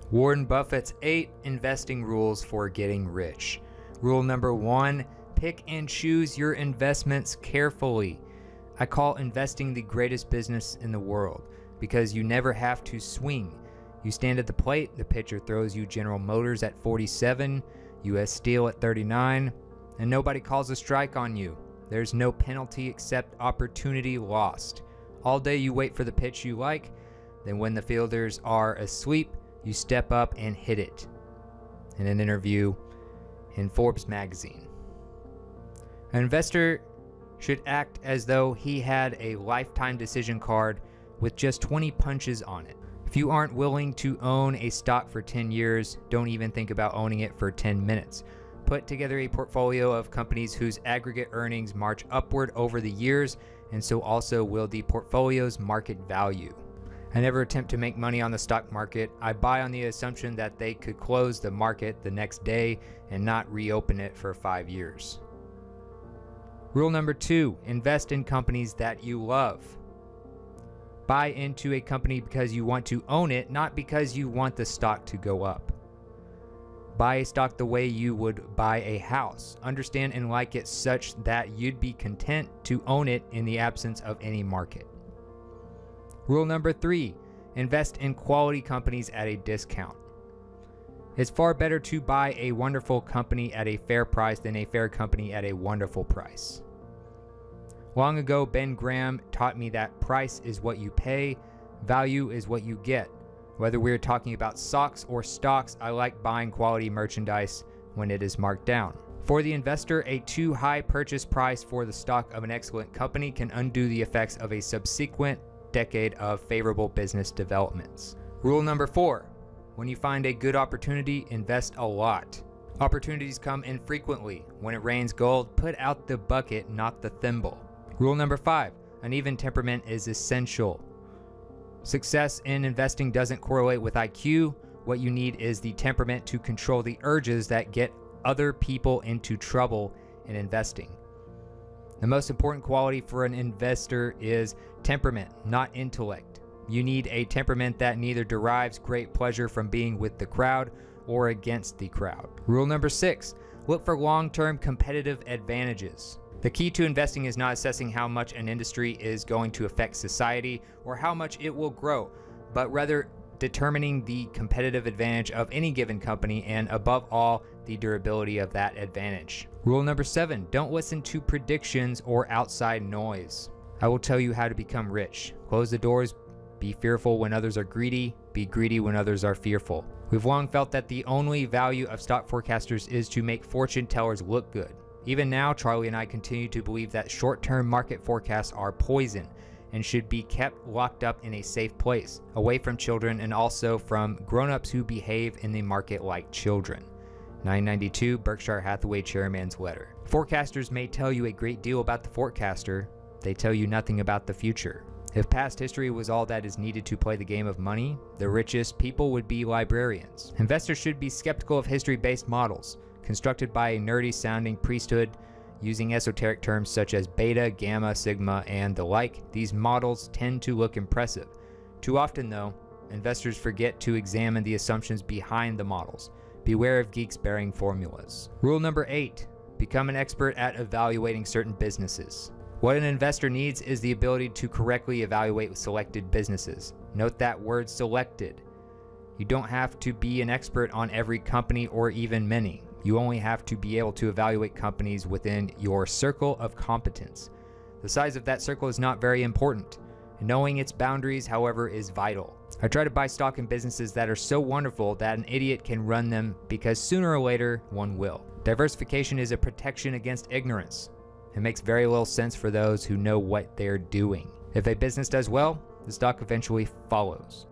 Warren Buffett's 8 investing rules for getting rich. Rule number 1, pick and choose your investments carefully. I call investing the greatest business in the world because you never have to swing. You stand at the plate, the pitcher throws you General Motors at 47, US Steel at 39, and nobody calls a strike on you. There's no penalty except opportunity lost. All day you wait for the pitch you like, then when the fielders are asleep, you step up and hit it. In an interview in Forbes magazine. An investor should act as though he had a lifetime decision card with just 20 punches on it. If you aren't willing to own a stock for 10 years, don't even think about owning it for 10 minutes. Put together a portfolio of companies whose aggregate earnings march upward over the years, and so also will the portfolio's market value. I never attempt to make money on the stock market. I buy on the assumption that they could close the market the next day and not reopen it for 5 years. Rule number 2, invest in companies that you love. Buy into a company because you want to own it, not because you want the stock to go up. Buy a stock the way you would buy a house. Understand and like it such that you'd be content to own it in the absence of any market. Rule number 3, invest in quality companies at a discount. It's far better to buy a wonderful company at a fair price than a fair company at a wonderful price. Long ago, Ben Graham taught me that price is what you pay, value is what you get. Whether we're talking about socks or stocks, I like buying quality merchandise when it is marked down. For the investor, a too high purchase price for the stock of an excellent company can undo the effects of a subsequent decade of favorable business developments. Rule number 4, when you find a good opportunity, invest a lot. Opportunities come infrequently. When it rains gold, put out the bucket, not the thimble. Rule number 5, an even temperament is essential. Success in investing doesn't correlate with IQ. What you need is the temperament to control the urges that get other people into trouble in investing. The most important quality for an investor is temperament, not intellect. You need a temperament that neither derives great pleasure from being with the crowd or against the crowd. Rule number 6, look for long-term competitive advantages. The key to investing is not assessing how much an industry is going to affect society or how much it will grow, but rather determining the competitive advantage of any given company and, above all, the durability of that advantage. Rule number 7, don't listen to predictions or outside noise. I will tell you how to become rich. Close the doors, be fearful when others are greedy, be greedy when others are fearful. We've long felt that the only value of stock forecasters is to make fortune tellers look good. Even now, Charlie and I continue to believe that short-term market forecasts are poison and should be kept locked up in a safe place, away from children and also from grown-ups who behave in the market like children. 992 Berkshire Hathaway Chairman's Letter. Forecasters may tell you a great deal about the forecaster. They tell you nothing about the future. If past history was all that is needed to play the game of money, the richest people would be librarians. Investors should be skeptical of history-based models, constructed by a nerdy-sounding priesthood using esoteric terms such as beta, gamma, sigma, and the like. These models tend to look impressive. Too often, though, investors forget to examine the assumptions behind the models. Beware of geeks bearing formulas. Rule number 8, become an expert at evaluating certain businesses. What an investor needs is the ability to correctly evaluate selected businesses. Note that word selected. You don't have to be an expert on every company or even many. You only have to be able to evaluate companies within your circle of competence. The size of that circle is not very important. Knowing its boundaries, however, is vital. I try to buy stock in businesses that are so wonderful that an idiot can run them because sooner or later one will. Diversification is a protection against ignorance. It makes very little sense for those who know what they're doing. If a business does well, the stock eventually follows.